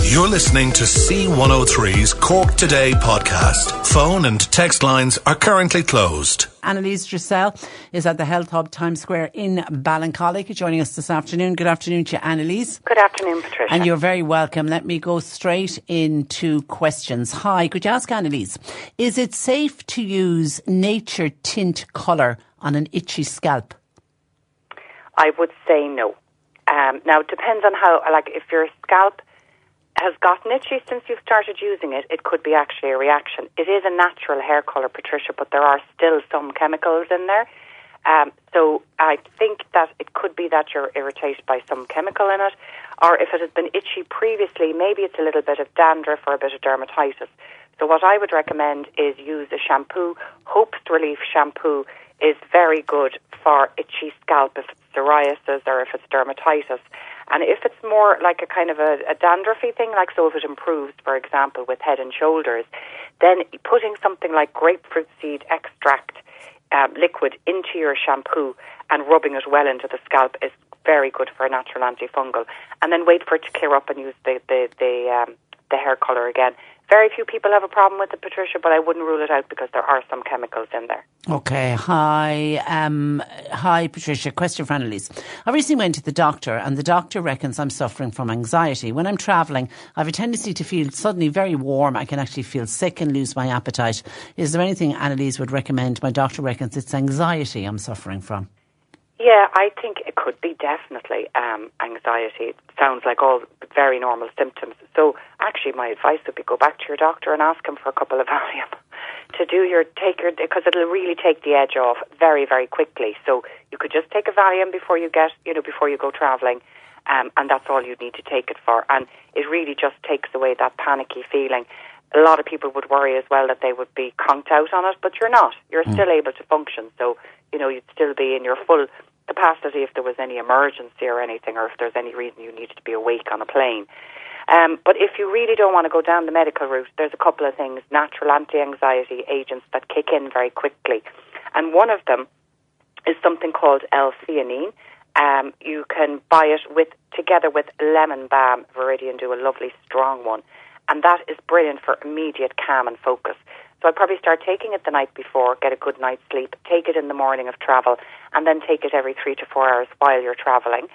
You're listening to C103's Cork Today podcast. Phone and text lines are currently closed. Anneliese Dressel is at the Health Hub Times Square in Ballincollig, joining us this afternoon. Good afternoon to you, Anneliese. Good afternoon, Patricia. And you're very welcome. Let me go straight into questions. Hi, could you ask Anneliese, is it safe to use nature tint colour on an itchy scalp? I would say no. Now, it depends on how, if your scalp has gotten itchy since you've started using it, it could be actually a reaction. It is a natural hair colour, Patricia, but there are still some chemicals in there. So I think that it could be that you're irritated by some chemical in it, or if it has been itchy previously, maybe it's a little bit of dandruff or a bit of dermatitis. So what I would recommend is use a shampoo. Hope's Relief shampoo is very good for itchy scalp if it's psoriasis or if it's dermatitis. And if it's more like a kind of a dandruffy thing, like so if it improves, for example, with head and shoulders, then putting something like grapefruit seed extract liquid into your shampoo and rubbing it well into the scalp is very good for a natural antifungal. And then wait for it to clear up and use the hair colour again. Very few people have a problem with it, Patricia, but I wouldn't rule it out because there are some chemicals in there. Okay. Hi, Patricia. Question for Anneliese. I recently went to the doctor and the doctor reckons I'm suffering from anxiety. When I'm travelling, I have a tendency to feel suddenly very warm. I can actually feel sick and lose my appetite. Is there anything Anneliese would recommend? My doctor reckons it's anxiety I'm suffering from. Yeah, I think it could be definitely anxiety. It sounds like all very normal symptoms. So actually my advice would be go back to your doctor and ask him for a couple of Valium because it'll really take the edge off very, very quickly. So you could just take a Valium before you go travelling, and that's all you need to take it for. And it really just takes away that panicky feeling. A lot of people would worry as well that they would be conked out on it, but you're not. You're still able to function. So, you'd still be in your full capacity if there was any emergency or anything, or if there's any reason you needed to be awake on a plane. But if you really don't want to go down the medical route, there's a couple of things, natural anti-anxiety agents that kick in very quickly. And one of them is something called L-theanine. You can buy it together with lemon balm. Viridian do a lovely strong one. And that is brilliant for immediate calm and focus. So I'd probably start taking it the night before, get a good night's sleep, take it in the morning of travel, and then take it every 3 to 4 hours while you're travelling.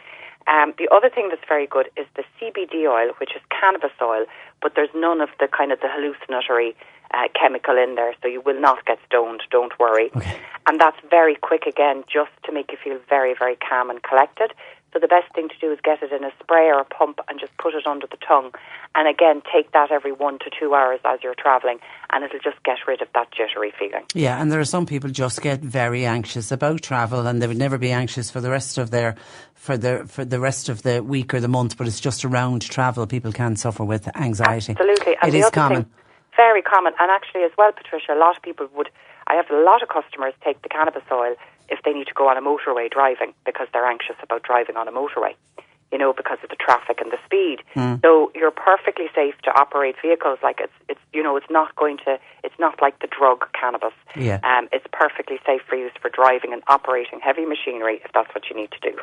The other thing that's very good is the CBD oil, which is cannabis oil, but there's none of the kind of the hallucinatory chemical in there, so you will not get stoned, don't worry. Okay. And that's very quick again, just to make you feel very, very calm and collected. So the best thing to do is get it in a spray or a pump and just put it under the tongue. And again, take that every 1 to 2 hours as you're travelling, and it'll just get rid of that jittery feeling. Yeah, and there are some people just get very anxious about travel, and they would never be anxious for the rest of for the rest of the week or the month, but it's just around travel people can suffer with anxiety. Absolutely. And it is common. Very common. And actually as well, Patricia, a lot of people I have a lot of customers take the cannabis oil if they need to go on a motorway driving because they're anxious about driving on a motorway, because of the traffic and the speed. So you're perfectly safe to operate vehicles like it's not like the drug cannabis. Yeah. It's perfectly safe for use for driving and operating heavy machinery if that's what you need to do.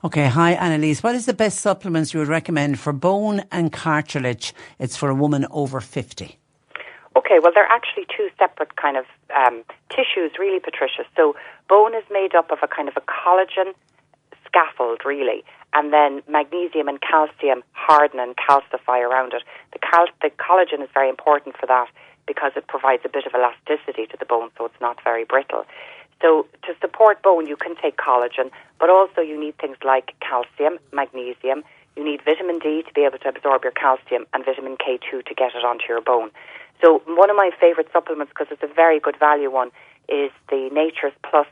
Okay, hi Anneliese. What is the best supplements you would recommend for bone and cartilage? It's for a woman over 50. Okay, well, they're actually two separate kind of tissues, really, Patricia. So bone is made up of a kind of a collagen scaffold, really, and then magnesium and calcium harden and calcify around it. The collagen is very important for that because it provides a bit of elasticity to the bone, so it's not very brittle. So to support bone, you can take collagen, but also you need things like calcium, magnesium. You need vitamin D to be able to absorb your calcium and vitamin K2 to get it onto your bone. So one of my favourite supplements, because it's a very good value one, is the Nature's Plus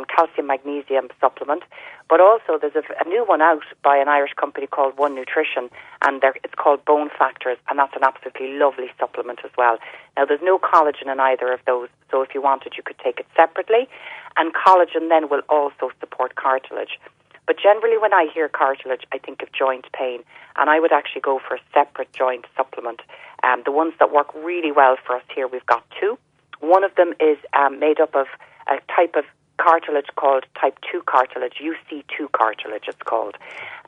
calcium magnesium supplement. But also there's a new one out by an Irish company called One Nutrition, and it's called Bone Factors, and that's an absolutely lovely supplement as well. Now there's no collagen in either of those, so if you wanted you could take it separately. And collagen then will also support cartilage. But generally when I hear cartilage, I think of joint pain, and I would actually go for a separate joint supplement. The ones that work really well for us here, we've got two. One of them is made up of a type of cartilage called type 2 cartilage, UC2 cartilage it's called.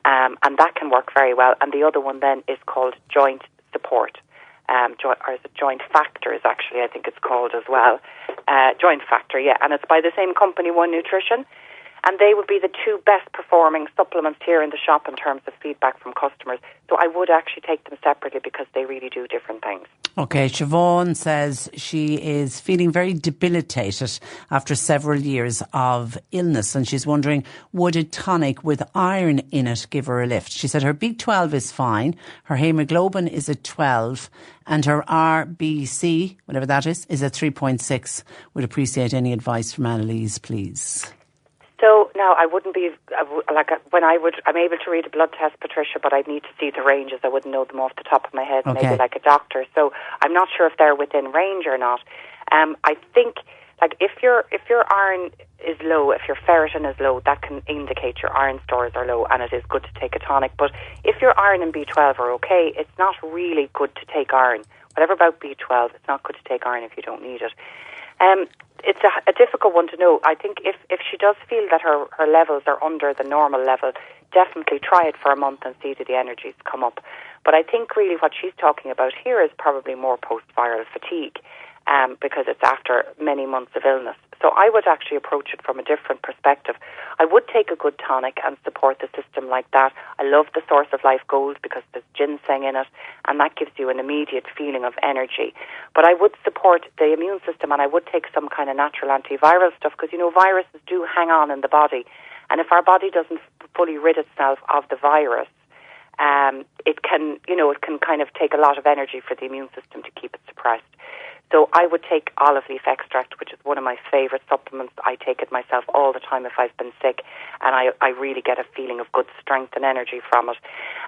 and that can work very well. And the other one then is called joint support. Or is it Joint Factors, actually, I think it's called as well. Joint Factor, yeah. And it's by the same company, One Nutrition. And they would be the two best performing supplements here in the shop in terms of feedback from customers. So I would actually take them separately because they really do different things. Okay, Siobhan says she is feeling very debilitated after several years of illness, and she's wondering, would a tonic with iron in it give her a lift? She said her B12 is fine, her hemoglobin is at 12, and her RBC, whatever that is at 3.6. Would appreciate any advice from Anneliese, please. So now I wouldn't be I'm able to read a blood test, Patricia, but I'd need to see the ranges. I wouldn't know them off the top of my head, okay. Maybe like a doctor. So I'm not sure if they're within range or not. I think if your iron is low, if your ferritin is low, that can indicate your iron stores are low, and it is good to take a tonic. But if your iron and B12 are okay, it's not really good to take iron. Whatever about B12, it's not good to take iron if you don't need it. It's a difficult one to know. I think if she does feel that her levels are under the normal level, definitely try it for a month and see do the energies come up. But I think really what she's talking about here is probably more post-viral fatigue, because it's after many months of illness. So I would actually approach it from a different perspective. I would take a good tonic and support the system like that. I love the Source of Life Gold because there's ginseng in it, and that gives you an immediate feeling of energy. But I would support the immune system, and I would take some kind of natural antiviral stuff because, viruses do hang on in the body. And if our body doesn't fully rid itself of the virus, it can kind of take a lot of energy for the immune system to keep it suppressed. So I would take olive leaf extract, which is one of my favourite supplements. I take it myself all the time if I've been sick, and I really get a feeling of good strength and energy from it.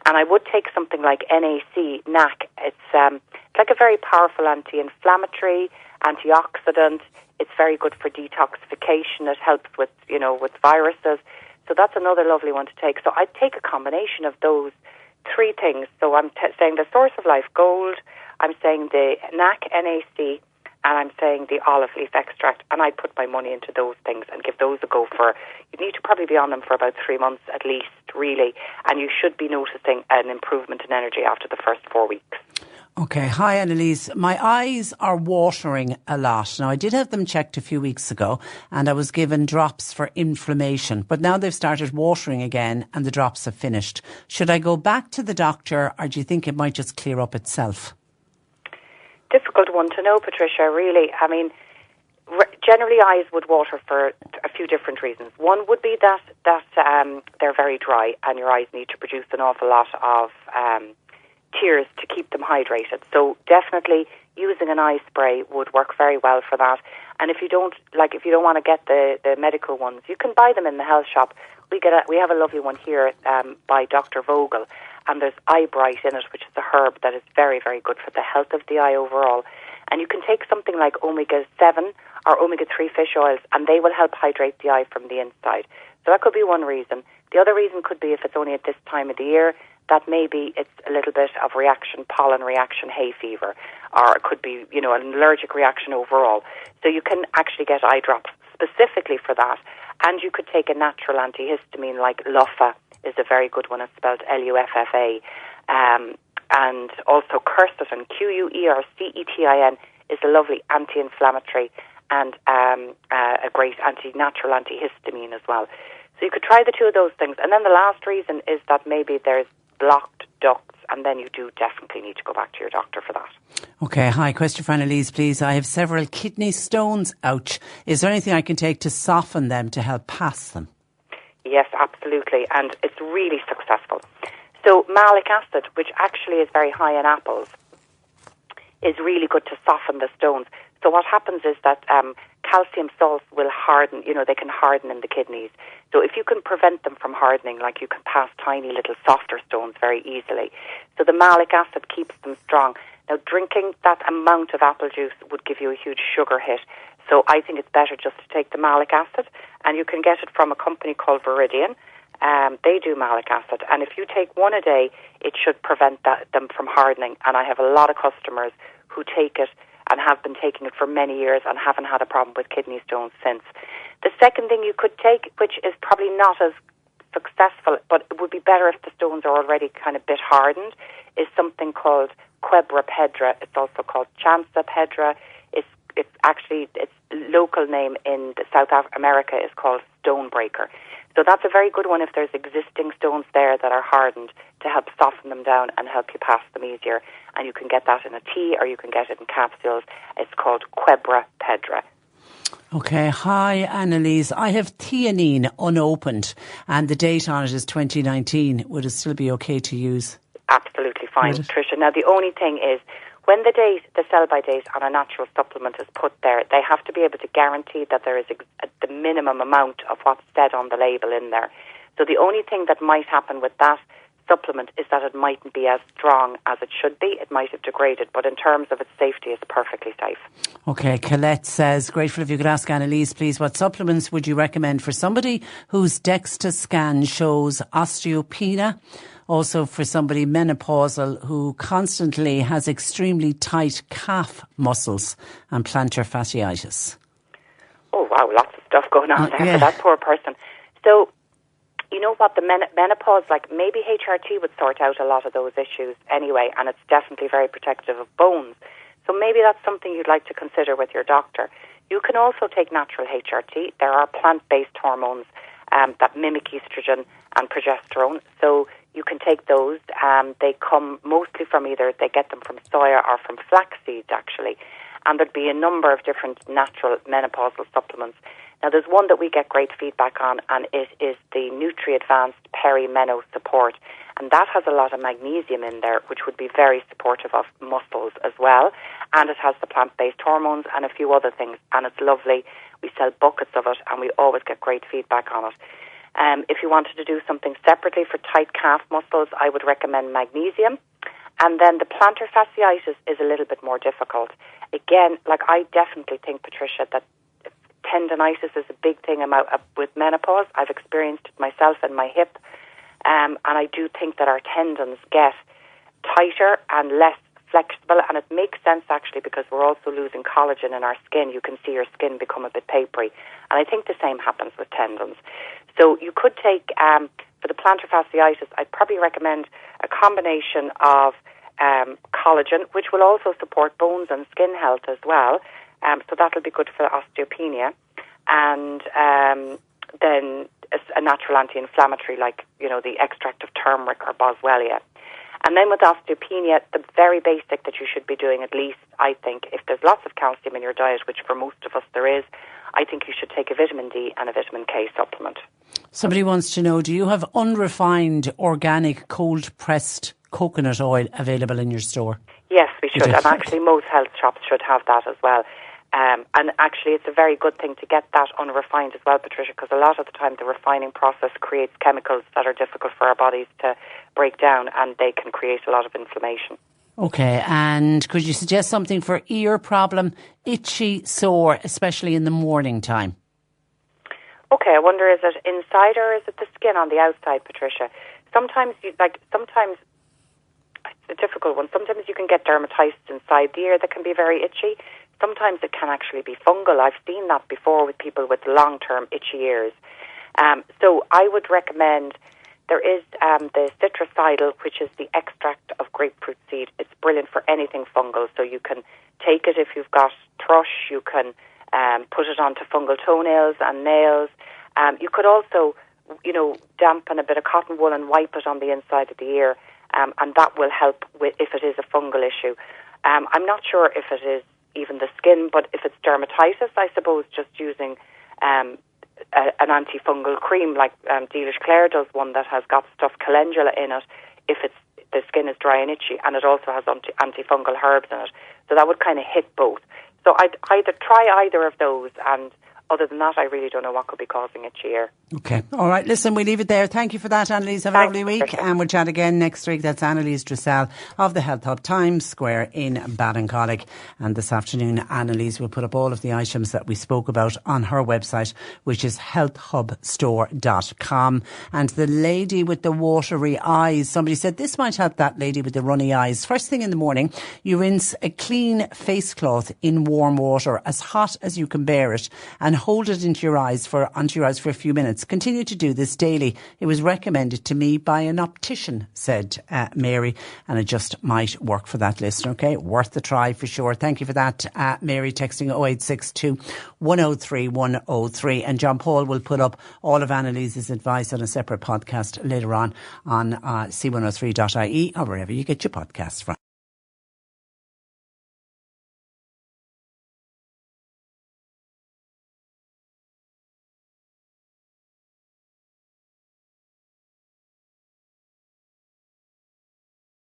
And I would take something like NAC. It's like a very powerful anti-inflammatory, antioxidant. It's very good for detoxification. It helps with viruses. So that's another lovely one to take. So I'd take a combination of those three things. So I'm saying the Source of Life Gold, I'm saying the NAC, and I'm saying the olive leaf extract, and I put my money into those things and give those a go you need to probably be on them for about 3 months at least, really, and you should be noticing an improvement in energy after the first 4 weeks. Okay, hi Anneliese. My eyes are watering a lot. Now I did have them checked a few weeks ago and I was given drops for inflammation, but now they've started watering again and the drops have finished. Should I go back to the doctor or do you think it might just clear up itself? Difficult one to know, Patricia, really. I mean, generally eyes would water for a few different reasons. One would be that they're very dry and your eyes need to produce an awful lot of tears to keep them hydrated. So definitely using an eye spray would work very well for that. And if you don't want to get the medical ones, you can buy them in the health shop. We have a lovely one here by Dr. Vogel, and there's Eye Bright in it, which is a herb that is very, very good for the health of the eye overall. And you can take something like omega-7 or omega-3 fish oils, and they will help hydrate the eye from the inside. So that could be one reason. The other reason could be if it's only at this time of the year, that maybe it's a little bit of reaction, pollen reaction, hay fever, or it could be, an allergic reaction overall. So you can actually get eye drops specifically for that. And you could take a natural antihistamine like Luffa is a very good one. It's spelled Luffa. And also quercetin, Quercetin, is a lovely anti-inflammatory and a great natural antihistamine as well. So you could try the two of those things. And then the last reason is that maybe there's blocked ducts, and then you do definitely need to go back to your doctor for that. Okay, hi, question for Anneliese, please. I have several kidney stones. Ouch. Is there anything I can take to soften them to help pass them? Yes, absolutely, and it's really successful. So malic acid, which actually is very high in apples, is really good to soften the stones. So what happens is that calcium salts will harden, they can harden in the kidneys. So if you can prevent them from hardening, like you can pass tiny little softer stones very easily. So the malic acid keeps them strong. Now drinking that amount of apple juice would give you a huge sugar hit. So I think it's better just to take the malic acid, and you can get it from a company called Viridian. They do malic acid, and if you take one a day, it should prevent them from hardening. And I have a lot of customers who take it and have been taking it for many years and haven't had a problem with kidney stones since. The second thing you could take, which is probably not as successful, but it would be better if the stones are already kind of bit hardened, is something called quadrupedra. It's also called chancipedra. Its local name in South America is called stonebreaker. So that's a very good one if there's existing stones there that are hardened, to help soften them down and help you pass them easier. And you can get that in a tea or you can get it in capsules. It's called quadrupedra. Okay, hi Anneliese. I have theanine unopened and the date on it is 2019. Would it still be okay to use? Absolutely fine, Tricia. Now the only thing is, when the sell-by date on a natural supplement is put there, they have to be able to guarantee that there is the minimum amount of what's said on the label in there. So the only thing that might happen with that supplement is that it mightn't be as strong as it should be. It might have degraded, but in terms of its safety, it's perfectly safe. Okay, Colette says, grateful if you could ask Anneliese, please, what supplements would you recommend for somebody whose DEXA scan shows osteopenia? Also for somebody menopausal who constantly has extremely tight calf muscles and plantar fasciitis. Oh, wow, lots of stuff going on there for that poor person. So, you know what, the menopause, like maybe HRT would sort out a lot of those issues anyway, and it's definitely very protective of bones. So maybe that's something you'd like to consider with your doctor. You can also take natural HRT. There are plant-based hormones that mimic estrogen and progesterone. So you can take those. They come mostly from they get them from soya or from flax seeds, actually. And there'd be a number of different natural menopausal supplements. Now, there's one that we get great feedback on, and it is the Nutri-Advanced Perimeno Support. And that has a lot of magnesium in there, which would be very supportive of muscles as well. And it has the plant-based hormones and a few other things. And it's lovely. We sell buckets of it, and we always get great feedback on it. If you wanted to do something separately for tight calf muscles, I would recommend magnesium. And then the plantar fasciitis is a little bit more difficult. Again, like I definitely think, Patricia, that tendonitis is a big thing with menopause. I've experienced it myself in my hip. And I do think that our tendons get tighter and less flexible. And it makes sense, actually, because we're also losing collagen in our skin. You can see your skin become a bit papery. And I think the same happens with tendons. So you could take, for the plantar fasciitis, I'd probably recommend a combination of collagen, which will also support bones and skin health as well. So that'll be good for osteopenia. And then a natural anti-inflammatory, like, the extract of turmeric or boswellia. And then with osteopenia, the very basic that you should be doing, at least, I think, if there's lots of calcium in your diet, which for most of us there is, I think you should take a vitamin D and a vitamin K supplement. Somebody wants to know, do you have unrefined, organic, cold-pressed coconut oil available in your store? Yes, we should. And actually most health shops should have that as well. And actually it's a very good thing to get that unrefined as well, Patricia, because a lot of the time the refining process creates chemicals that are difficult for our bodies to break down, and they can create a lot of inflammation. Okay, and could you suggest something for ear problem, itchy, sore, especially in the morning time? Okay, I wonder, is it inside or is it the skin on the outside, Patricia? Sometimes it's a difficult one. Sometimes you can get dermatitis inside the ear that can be very itchy. Sometimes it can actually be fungal. I've seen that before with people with long-term itchy ears. So I would recommend, there is the citricidal, which is the extract of grapefruit seed. It's brilliant for anything fungal. So you can take it if you've got thrush. You can put it onto fungal toenails and nails. You could also, dampen a bit of cotton wool and wipe it on the inside of the ear, and that will help with if it is a fungal issue. I'm not sure if it is even the skin, but if it's dermatitis, I suppose just using an antifungal cream like Dealish Clare does one that has got stuff calendula in it if the skin is dry and itchy, and it also has antifungal herbs in it. So that would kind of hit both. So I'd either try either of those, and other than that, I really don't know what could be causing itchy ear. Okay. All right. Listen, we leave it there. Thank you for that, Anneliese. Have a lovely week. And we'll chat again next week. That's Anneliese Dressel of the Health Hub Times Square in Ballincollig. And this afternoon, Anneliese will put up all of the items that we spoke about on her website, which is healthhubstore.com. And the lady with the watery eyes, somebody said this might help that lady with the runny eyes. First thing in the morning, you rinse a clean face cloth in warm water, as hot as you can bear it, and hold it onto your eyes for a few minutes. Continue to do this daily. It was recommended to me by an optician, said Mary, and it just might work for that listener. Okay, worth the try for sure. Thank you for that, Mary, texting 0862 103 103. And John Paul will put up all of Anneliese's advice on a separate podcast later on C103.ie or wherever you get your podcasts from.